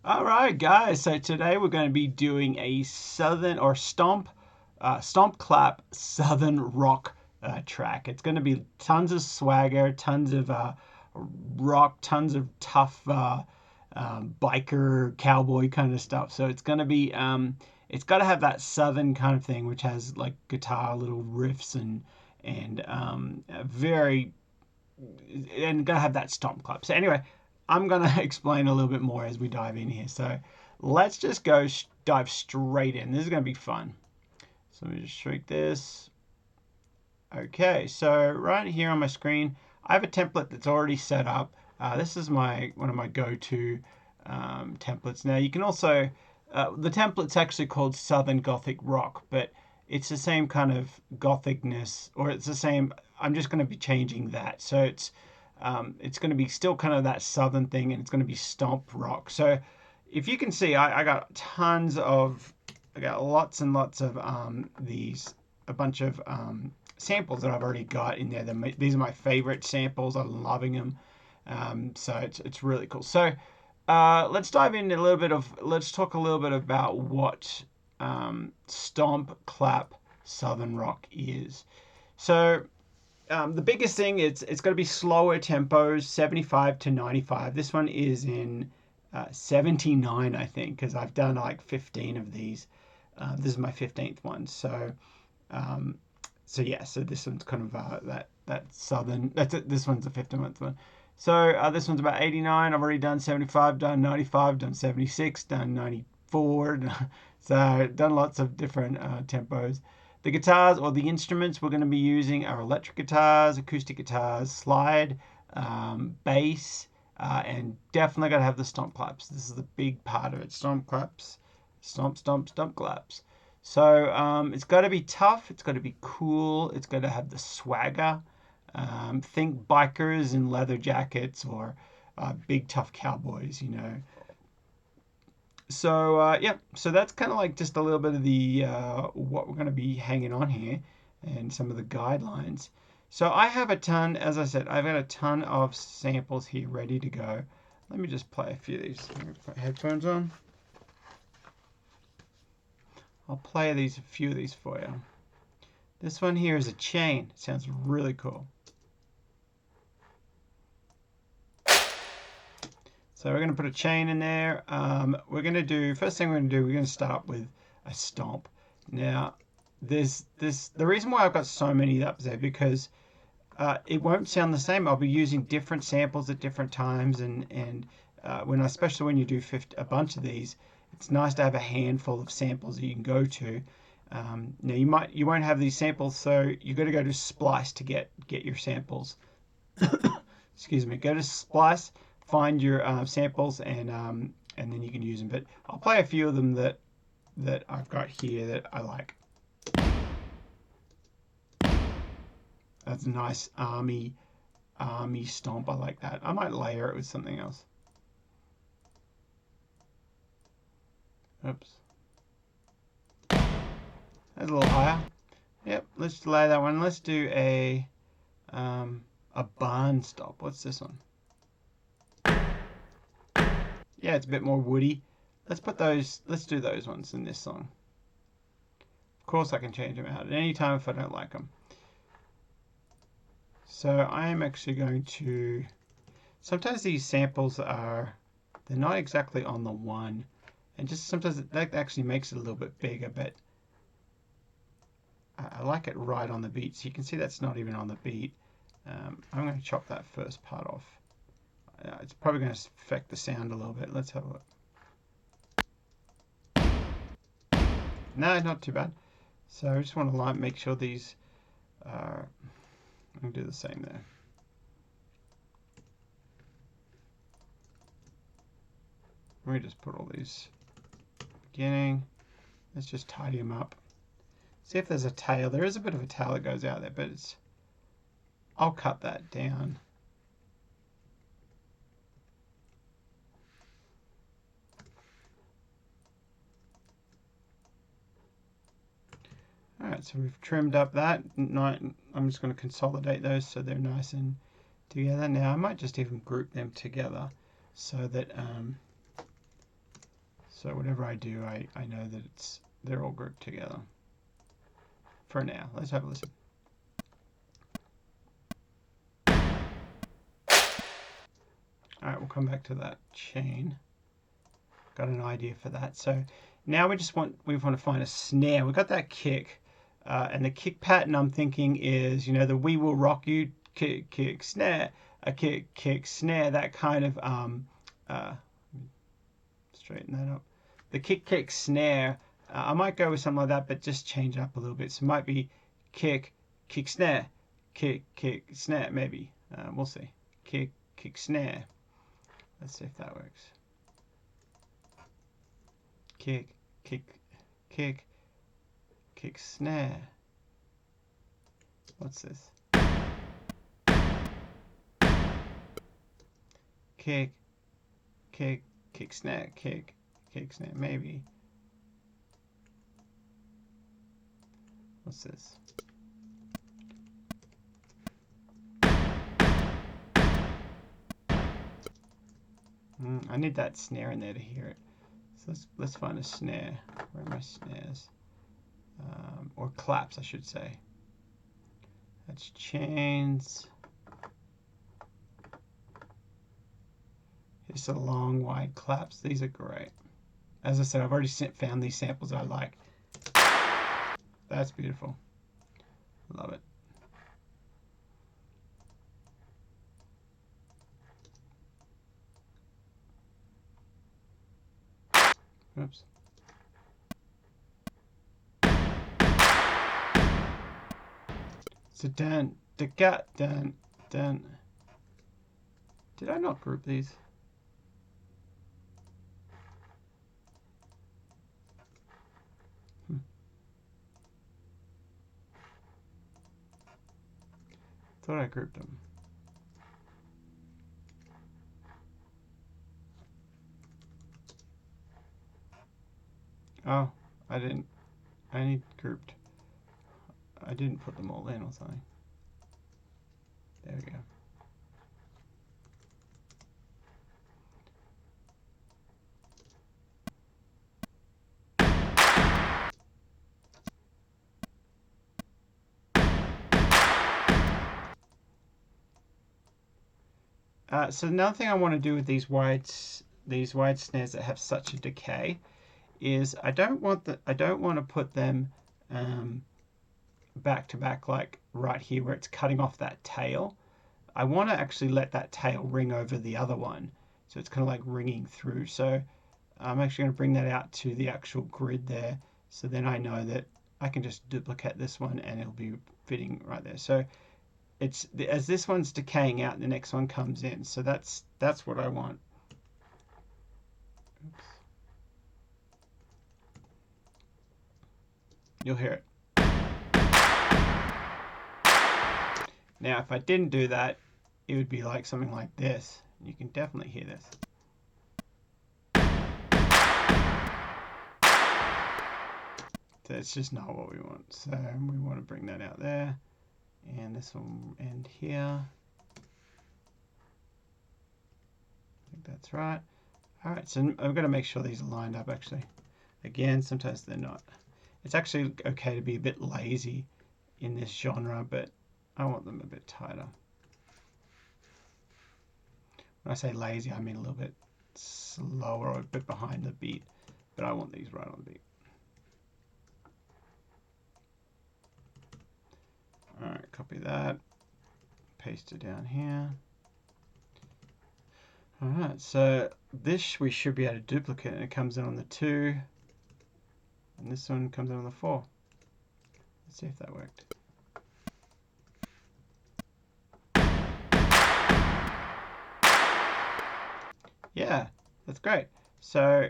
All right, guys. So today we're going to be doing a Southern or Stomp Clap Southern Rock track. It's going to be tons of swagger, tons of rock, tons of tough biker, cowboy kind of stuff. So it's going to be, it's got to have that Southern kind of thing, which has like guitar, little riffs and very and gotta have that stomp clap. So anyway, I'm gonna explain a little bit more as we dive in here. So let's just go dive straight in. This is gonna be fun. So let me just shrink this. Okay, so right here on my screen, I have a template that's already set up. This is one of my go-to templates. Now you can also the template's actually called Southern Gothic Rock, but it's the same kind of gothicness, or it's the same. I'm just going to be changing that, so it's going to be still kind of that southern thing, and it's going to be stomp rock. So if you can see, I got I got lots and lots of a bunch of samples that I've already got in there. These are my favorite samples. I'm loving them. So it's really cool. So let's dive in a little bit let's talk a little bit about what stomp clap southern rock is. So the biggest thing, it's going to be slower tempos, 75 to 95. This one is in 79, I think, because I've done like 15 of these. This is my 15th one. So yeah, so this one's kind of that southern. This one's the 15th one. So this one's about 89. I've already done 75, done 95, done 76, done 94. So done lots of different tempos. The guitars or the instruments we're going to be using are electric guitars, acoustic guitars, slide, bass, and definitely got to have the stomp claps. This is the big part of it. Stomp claps, stomp, stomp, stomp claps. So it's got to be tough. It's got to be cool. It's got to have the swagger. Think bikers in leather jackets or big tough cowboys, you know. So yeah, so that's kind of like just a little bit of the what we're going to be hanging on here and some of the guidelines. So I have a ton, as I said, I've got a ton of samples here ready to go. Let me just play a few of these. Let me put headphones on. I'll play a few of these for you. This one here is a chain. It sounds really cool. So we're going to put a chain in there. We're going to do, first thing we're going to do, we're going to start with a stomp. Now, the reason why I've got so many up there, because it won't sound the same. I'll be using different samples at different times, and especially when you do a bunch of these, it's nice to have a handful of samples that you can go to. Now you won't have these samples, so you got to go to Splice to get your samples. Excuse me. Go to Splice, find your samples, and then you can use them. But I'll play a few of them that I've got here that I like. That's a nice army stomp. I like that. I might layer it with something else. Oops. That's a little higher. Yep, let's delay that one. Let's do a barn stop. What's this one? Yeah, it's a bit more woody. Let's do those ones in this song. Of course I can change them out at any time if I don't like them. So I am actually going to, sometimes these samples they're not exactly on the one, and just sometimes that actually makes it a little bit bigger, but I like it right on the beat. So you can see that's not even on the beat. I'm going to chop that first part off. It's probably going to affect the sound a little bit. Let's have a look. No, not too bad. So I just want to make sure these are, I'm going to do the same there. Let me just put all these beginning. Let's just tidy them up. See if there's a tail. There is a bit of a tail that goes out there, but I'll cut that down. Alright, so we've trimmed up that. I'm just going to consolidate those so they're nice and together. Now I might just even group them together so that So whatever I do, I know that they're all grouped together. For now, let's have a listen. All right, we'll come back to that chain. Got an idea for that. So now we want to find a snare. We've got that kick, and the kick pattern I'm thinking is, you know, the "We Will Rock You" kick, kick, snare, a kick, kick, snare. That kind of straighten that up. The kick, kick, snare. I might go with something like that, but just change it up a little bit. So it might be kick, kick, snare, kick, kick, snare. Maybe we'll see. Kick, kick, snare. Let's see if that works. Kick, kick, kick, kick, snare. What's this? Kick, kick, kick, snare, kick, kick, snare. Maybe. What's this? I need that snare in there to hear it. So let's find a snare. Where are my snares? Or claps, I should say. That's chains. Just a long, wide claps. These are great. As I said, I've already found these samples I like. That's beautiful. Love it. Oops. So dun, the gut, dun, dun. Did I not group these? Thought I grouped them. Oh, I didn't. I need grouped. I didn't put them all in or something. There we go. So another thing I want to do with these wide snares that have such a decay is I don't want to put them back to back like right here where it's cutting off that tail. I want to actually let that tail ring over the other one, so it's kind of like ringing through. So I'm actually going to bring that out to the actual grid there, so then I know that I can just duplicate this one and it'll be fitting right there. So it's as this one's decaying out, the next one comes in. So that's what I want. Oops. You'll hear it. Now, if I didn't do that, it would be like something like this. You can definitely hear this. So it's just not what we want. So we want to bring that out there. And this will end here. I think that's right. All right, so I'm going to make sure these are lined up actually. Again, sometimes they're not. It's actually okay to be a bit lazy in this genre, but I want them a bit tighter. When I say lazy, I mean a little bit slower or a bit behind the beat, but I want these right on the beat. All right, copy that, paste it down here. All right, so this we should be able to duplicate, and it comes in on the 2, and this one comes in on the 4. Let's see if that worked. Yeah, that's great. So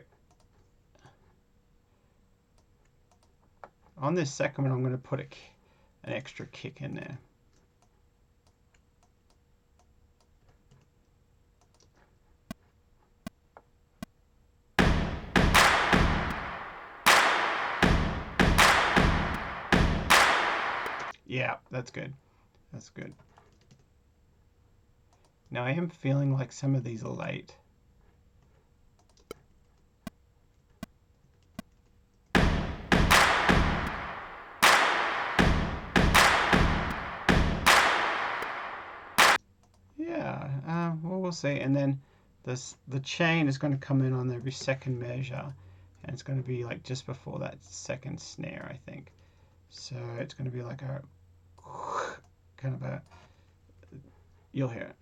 on this second one, I'm going to put an extra kick in there. Yeah, that's good. That's good. Now I am feeling like some of these are late. Well, we'll see. And then the chain is going to come in on every second measure, and it's going to be like just before that second snare, I think. So it's going to be like a kind of a, you'll hear it.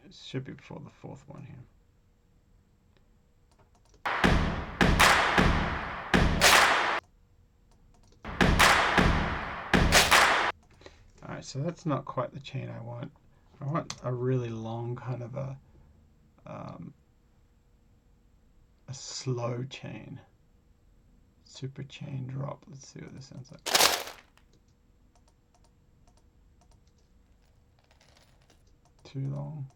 It should be before the fourth one here. Alright, so that's not quite the chain I want. I want a really long kind of a slow chain. Super chain drop. Let's see what this sounds like. Too long.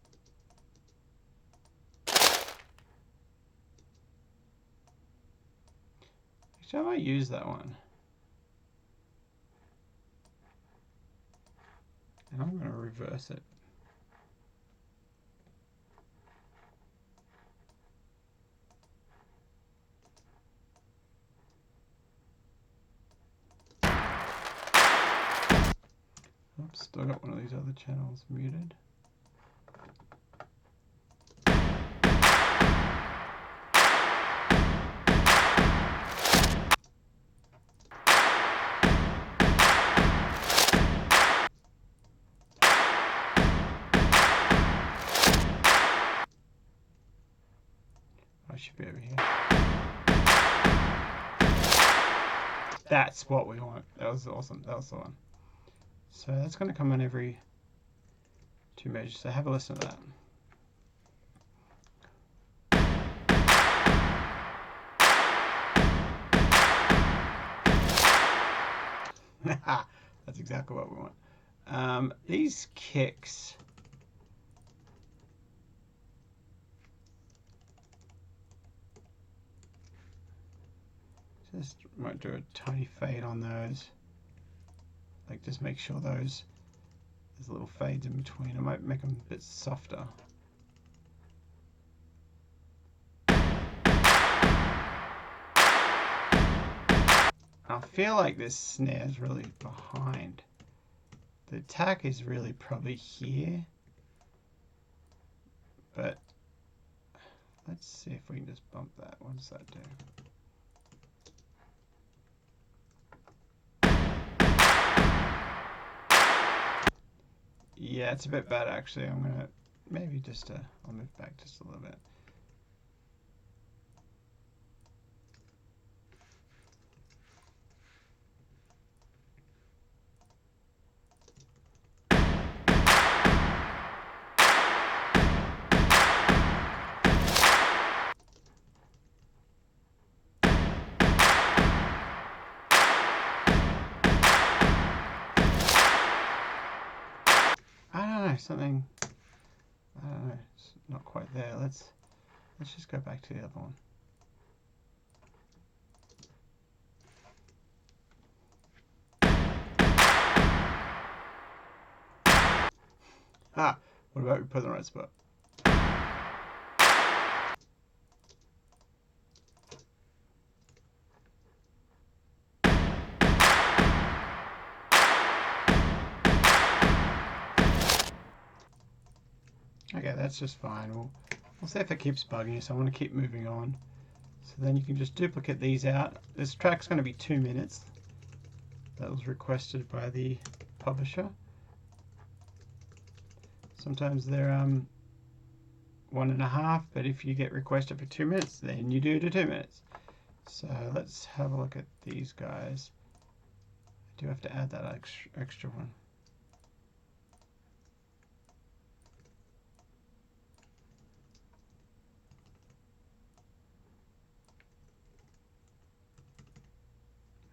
Actually, I might use that one. And I'm going to reverse it. Oops, still got one of these other channels muted. I should be over here. That's what we want. That was awesome. That was the one. So that's going to come in every 2 measures. So have a listen to that. That's exactly what we want. These kicks. Just might do a tiny fade on those. Like just make sure there's little fades in between. I might make them a bit softer. I feel like this snare is really behind. The attack is really probably here. But let's see if we can just bump that. What does that do? Yeah, it's a bit bad actually. I'm gonna maybe just I'll move back just a little bit. Something, I don't know, it's not quite there. Let's just go back to the other one. What about we put it in the right spot? Okay, that's just fine. We'll see if it keeps bugging you, so I want to keep moving on. So then you can just duplicate these out. This track's going to be 2 minutes. That was requested by the publisher. Sometimes they're 1.5, but if you get requested for 2 minutes, then you do 2 minutes. So let's have a look at these guys. I do have to add that extra one.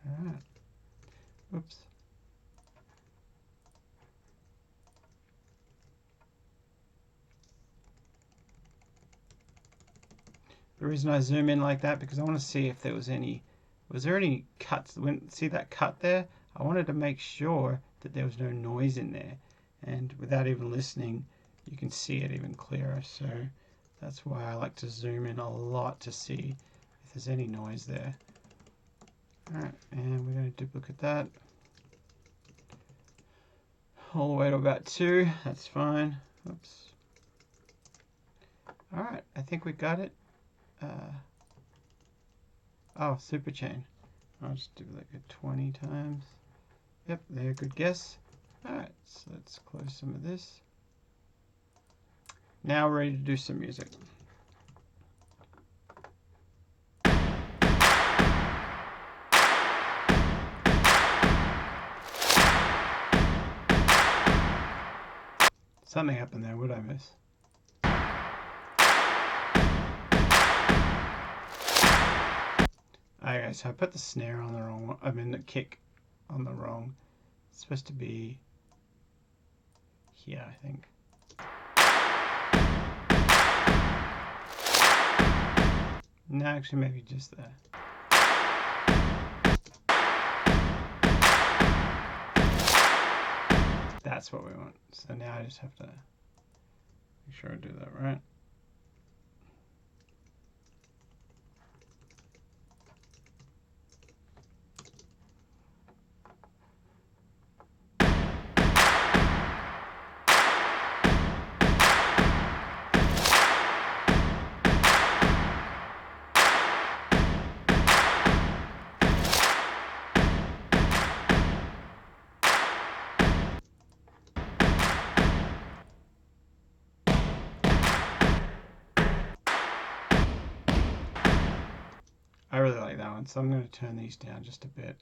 Alright. Oops. The reason I zoom in like that because I want to see if there was any cuts. See that cut there? I wanted to make sure that there was no noise in there, and without even listening you can see it even clearer. So that's why I like to zoom in a lot to see if if there's any noise there. Alright, and we're going to duplicate that all the way to about 2. That's fine. Oops. Alright, I think we got it. Oh, super chain. I'll just do like a 20 times. Yep, there, good guess. Alright, so let's close some of this. Now we're ready to do some music. Something happened there, what did I miss? Okay, so I put the snare on the wrong one. I mean the kick on the wrong. It's supposed to be here, I think. No, actually maybe just there. That's what we want. So now I just have to make sure I do that right. I really like that one, so I'm going to turn these down just a bit.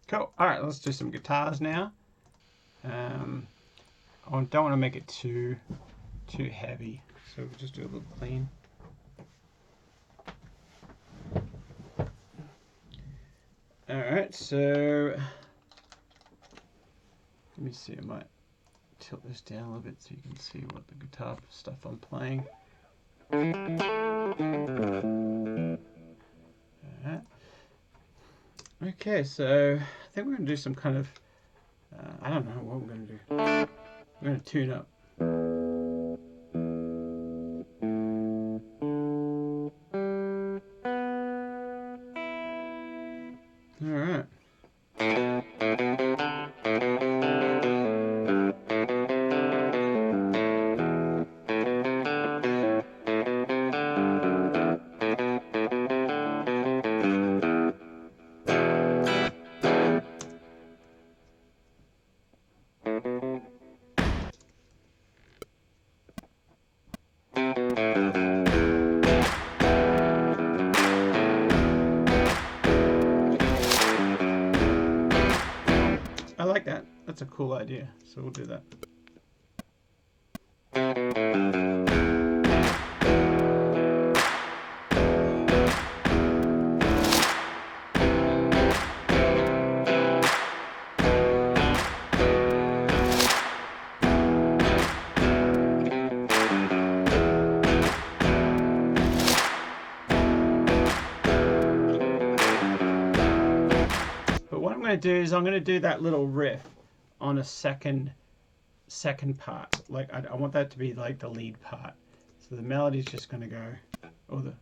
Cool. All right, let's do some guitars now. I don't want to make it too heavy, so we'll just do a little clean. Alright, so let me see, I might tilt this down a little bit so you can see what the guitar stuff I'm playing. Alright. Okay, so I think we're going to do some kind of, I don't know what we're going to do. We're going to tune up. Alright. I like that. That's a cool idea. So we'll do that. What I'm going to do is I'm going to do that little riff on a second part. Like I want that to be like the lead part. So the melody's just going to go, or the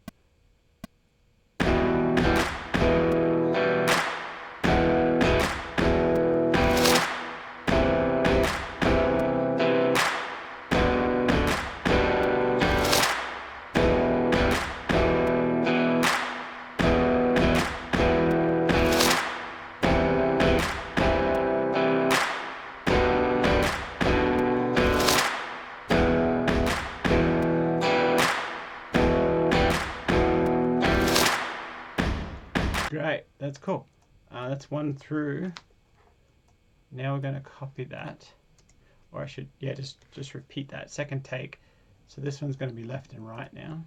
Great, that's cool. That's one through. Now we're going to copy that, or I should, yeah, just repeat that second take. So this one's going to be left and right now.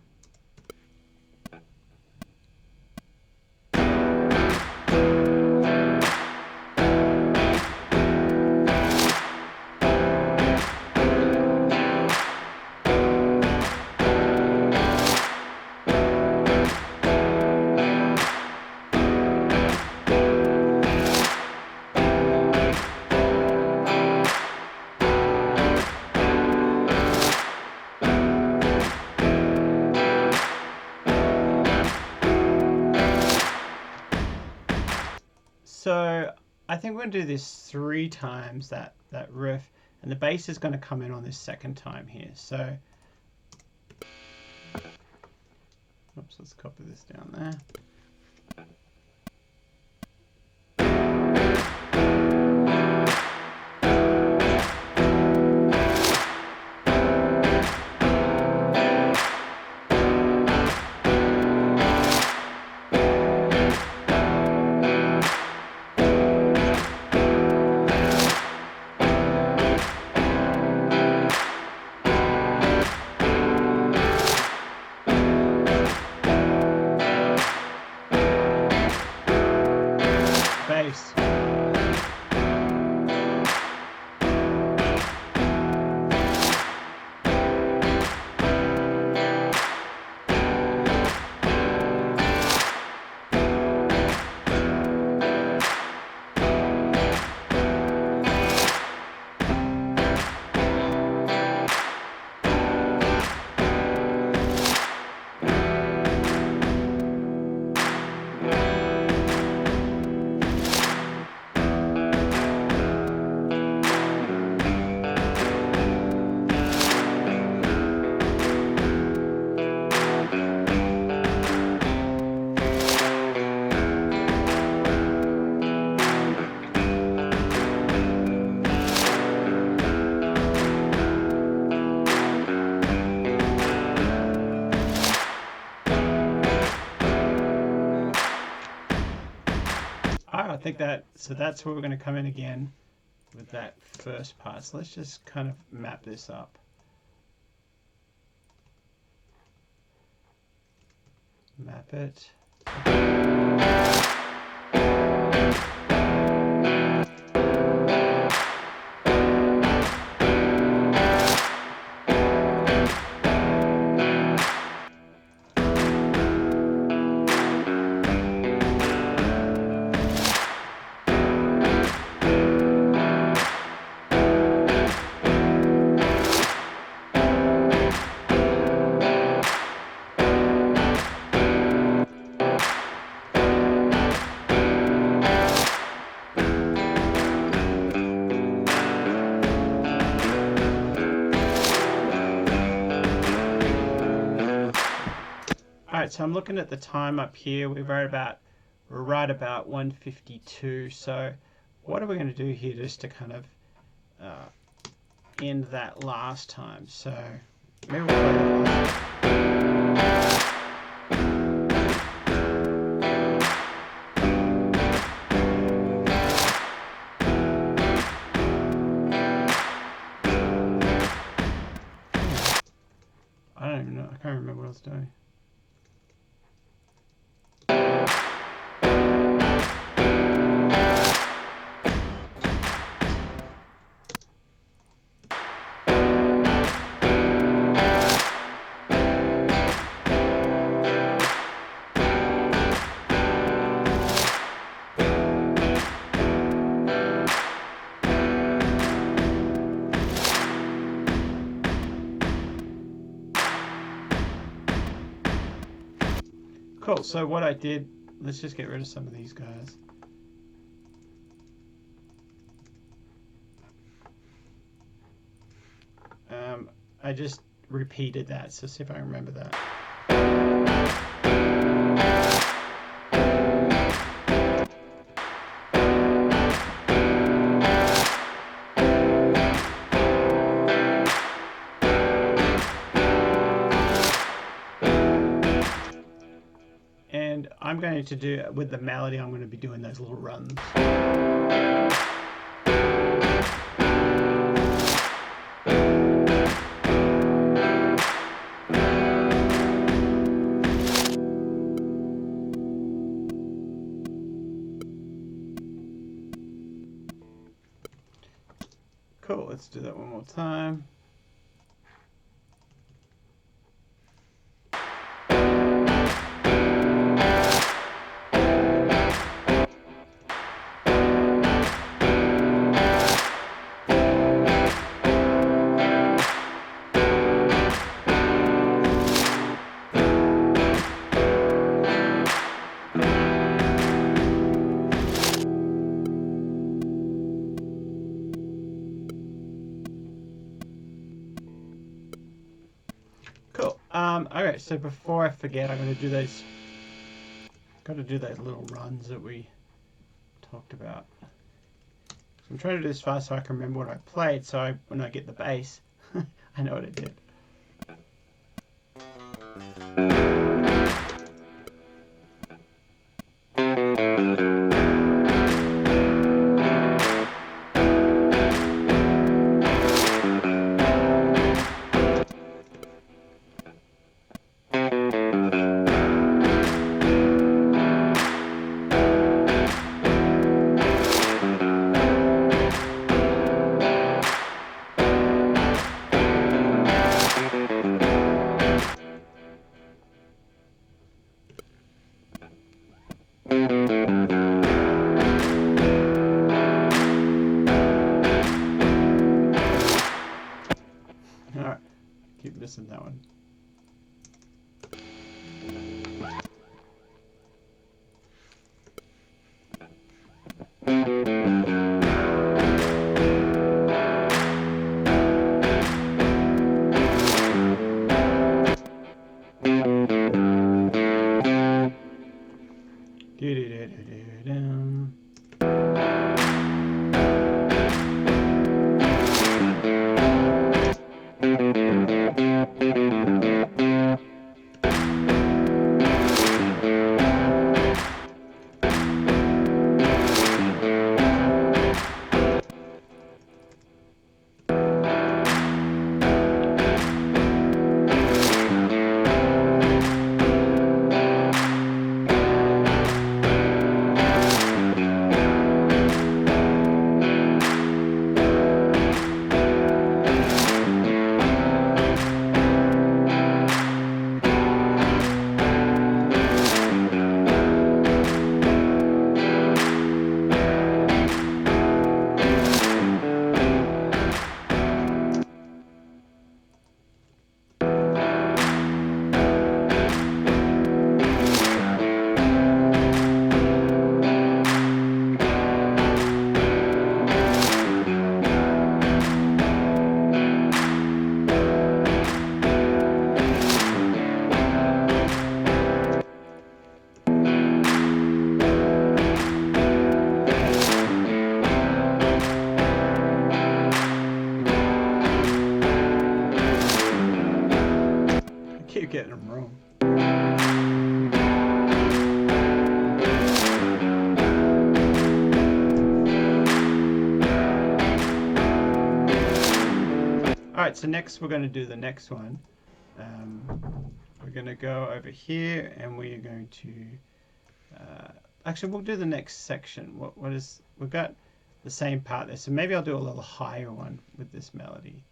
So I think we're going to do this 3 times, that riff, and the bass is going to come in on this second time here. So, oops, let's copy this down there. Bass. I think that's where we're going to come in again with that first part. So let's just kind of map this up. Map it. Alright, so I'm looking at the time up here. We're right about 1:52. So what are we going to do here just to kind of end that last time? So maybe we'll play the last. I don't even know. I can't remember what I was doing. Cool, so what I did, let's just get rid of some of these guys. I just repeated that, so see if I can remember that. And I'm going to do, with the melody, I'm going to be doing those little runs. Cool, let's do that one more time. Okay, so before I forget, I'm gonna do those. Got to do those little runs that we talked about. So I'm trying to do this fast so I can remember what I played. So when I get the bass, I know what it did. Alright, keep missing that one. Keep getting them wrong. Alright, so next we're going to do the next one. We're going to go over here and we are going to actually we'll do the next section. What is, we've got the same part there, so maybe I'll do a little higher one with this melody.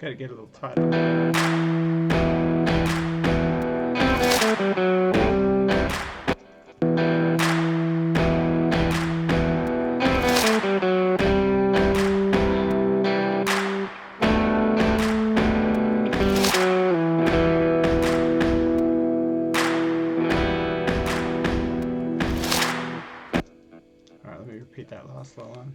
Gotta get a little tighter. Alright, let me repeat that last little one.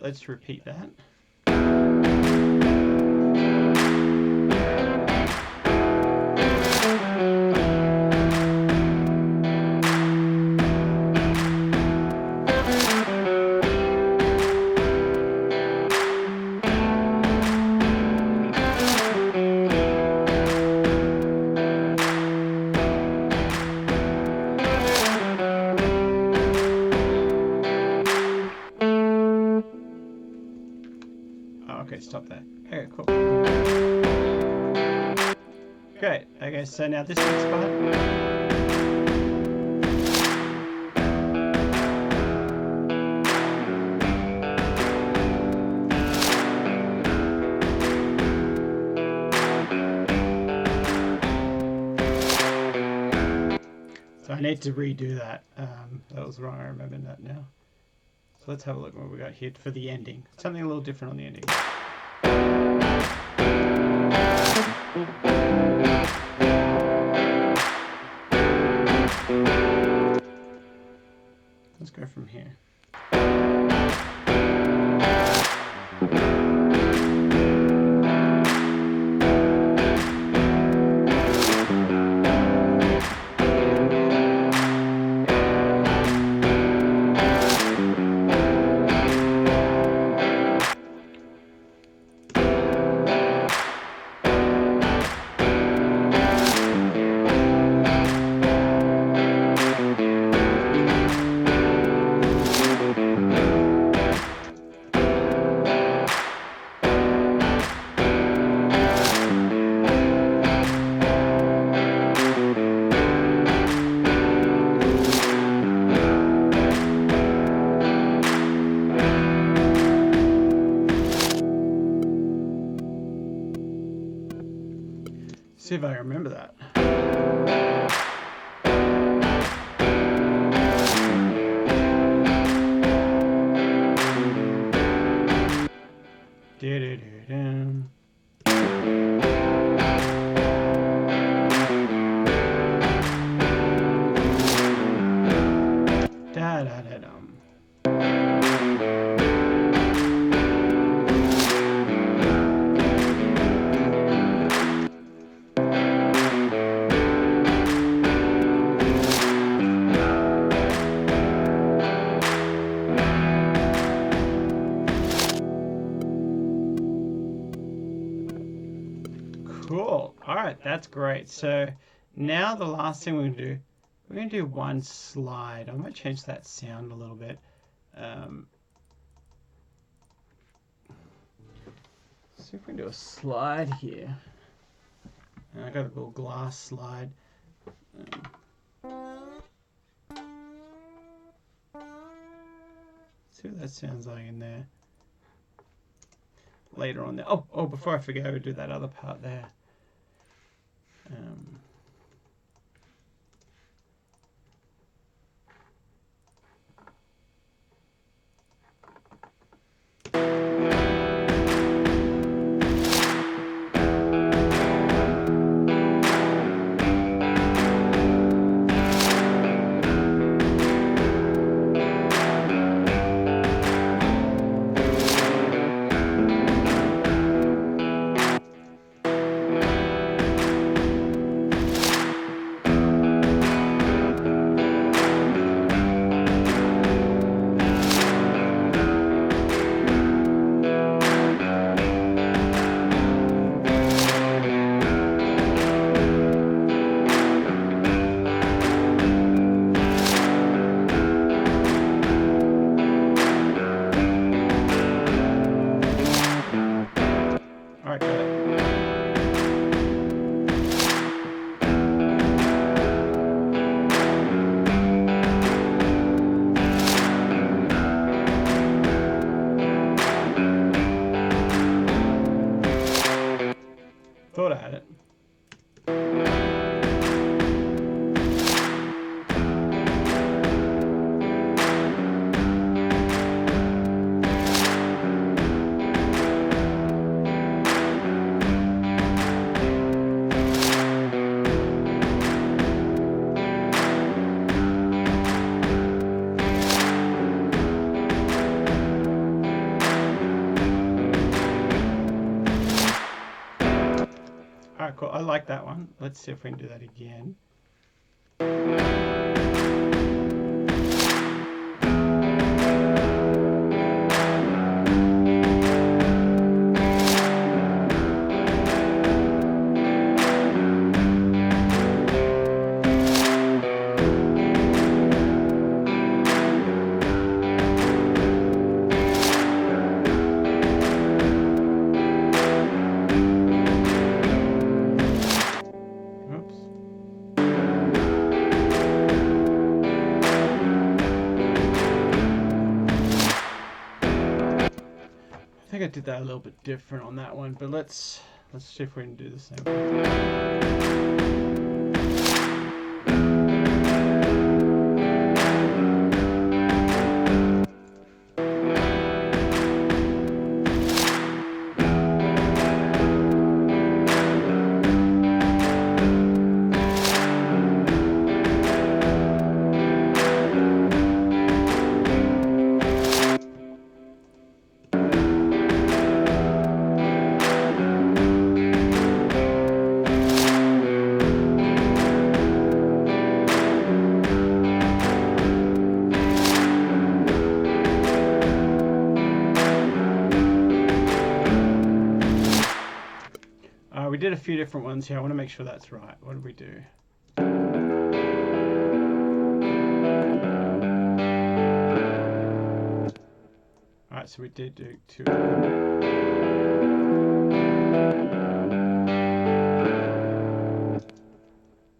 let's repeat that. Okay, stop that. Okay, cool. Great. Okay, so now this next part. So I need to redo that. That was wrong. I remember that now. So let's have a look at what we got here for the ending. Something a little different on the ending. Let's go from here. See if I remember that. Cool. All right, that's great. So now the last thing we're going to do one slide. I might change that sound a little bit. See if we can do a slide here. And I got a little glass slide. See what that sounds like in there. Later on there. Oh, before I forget, I would do that other part there. Thought I had it. All right, cool. I like that one. Let's see if we can do that again. I think I did that a little bit different on that one, but let's see if we can do the same. We did a few different ones here. I want to make sure that's right. What did we do? All right, so we did do 2.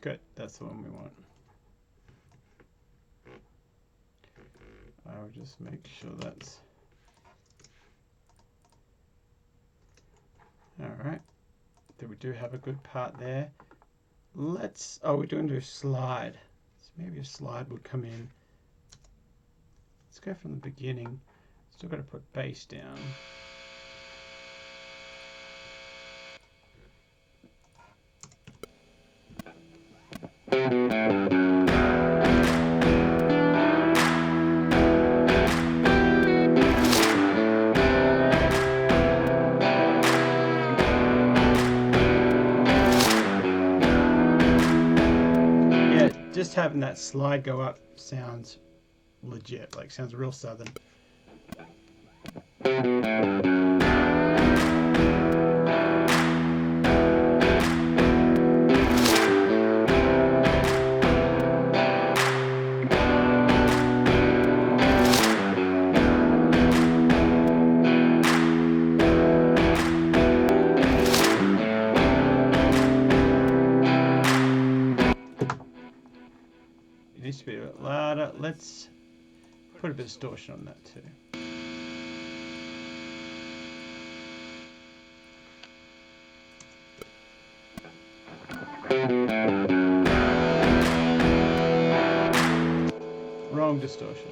Good, that's the one we want. I'll just make sure that's all right. That we do have a good part there. Let's, oh, we're going to do a slide. So maybe a slide would come in. Let's go from the beginning. Still got to put bass down. Just having that slide go up sounds legit, like sounds real southern. Needs to be a bit louder. Let's put a bit of distortion on that too. Wrong distortion.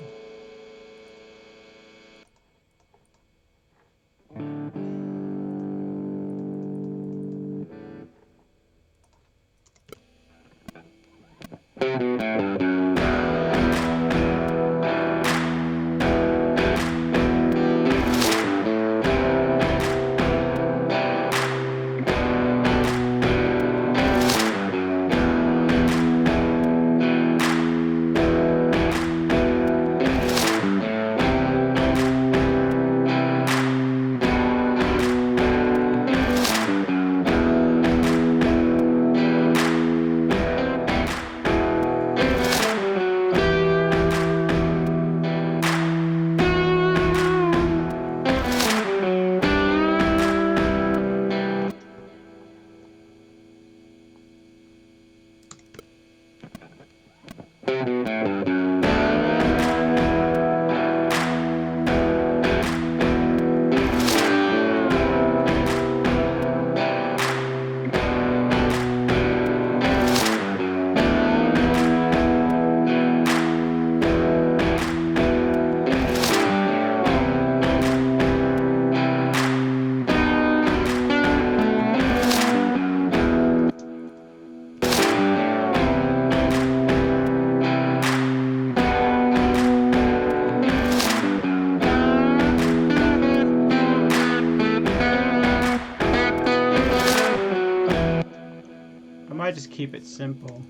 might just keep it simple.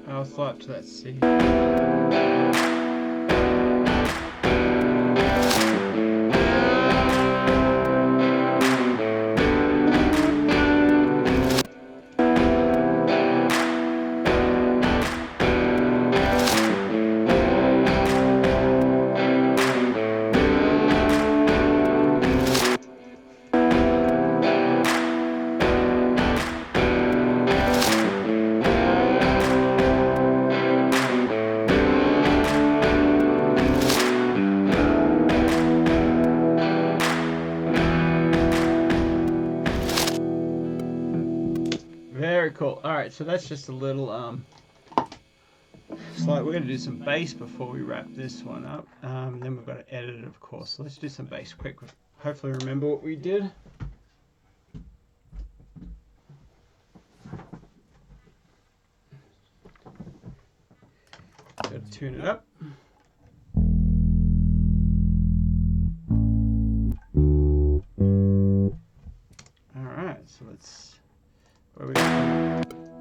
I'll slide up to that C. Very cool. All right, so that's just a little we're going to do some bass before we wrap this one up. Then we've got to edit it, of course. So let's do some bass quick. Hopefully remember what we did. Got to tune it up. All right, so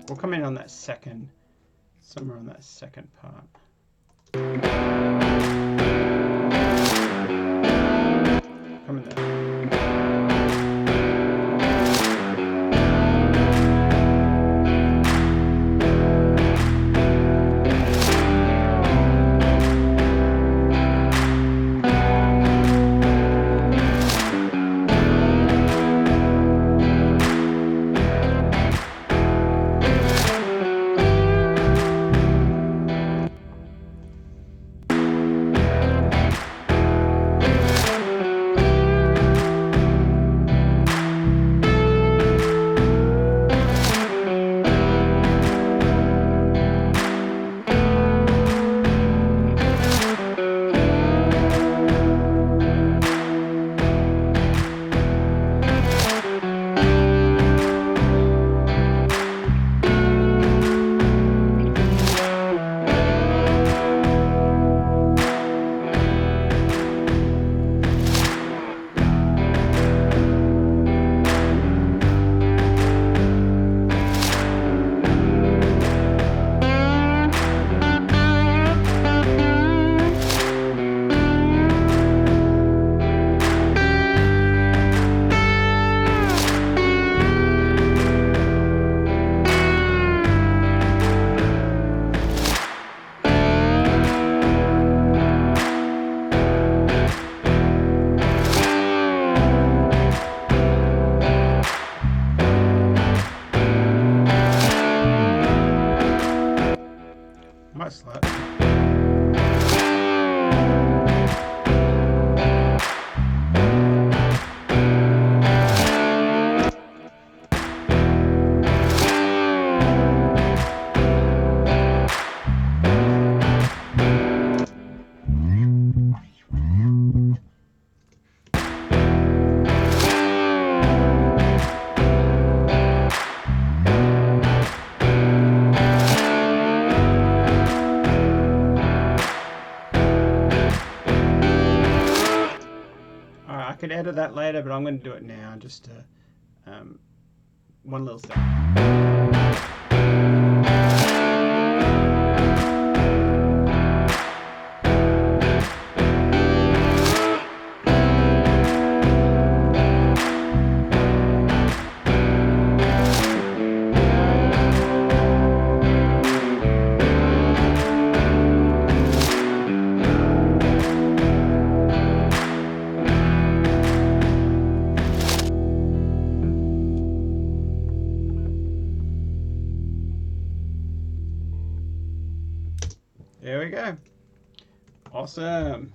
we'll come in on that second, somewhere on that second part. Come in there. edit that later, but I'm going to do it now, just to, one little step. There we go. Awesome.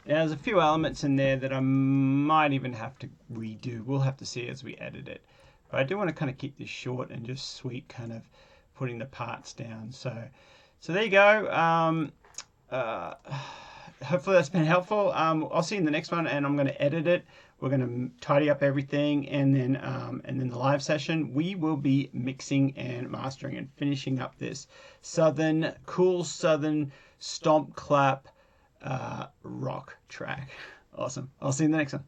There's a few elements in there that I might even have to redo. We'll have to see as we edit it. But I do want to kind of keep this short and just sweet, kind of putting the parts down. So there you go. Hopefully that's been helpful. I'll see you in the next one, and I'm going to edit it. We're going to tidy up everything, and then the live session, we will be mixing and mastering and finishing up this cool Southern stomp clap rock track. Awesome. I'll see you in the next one.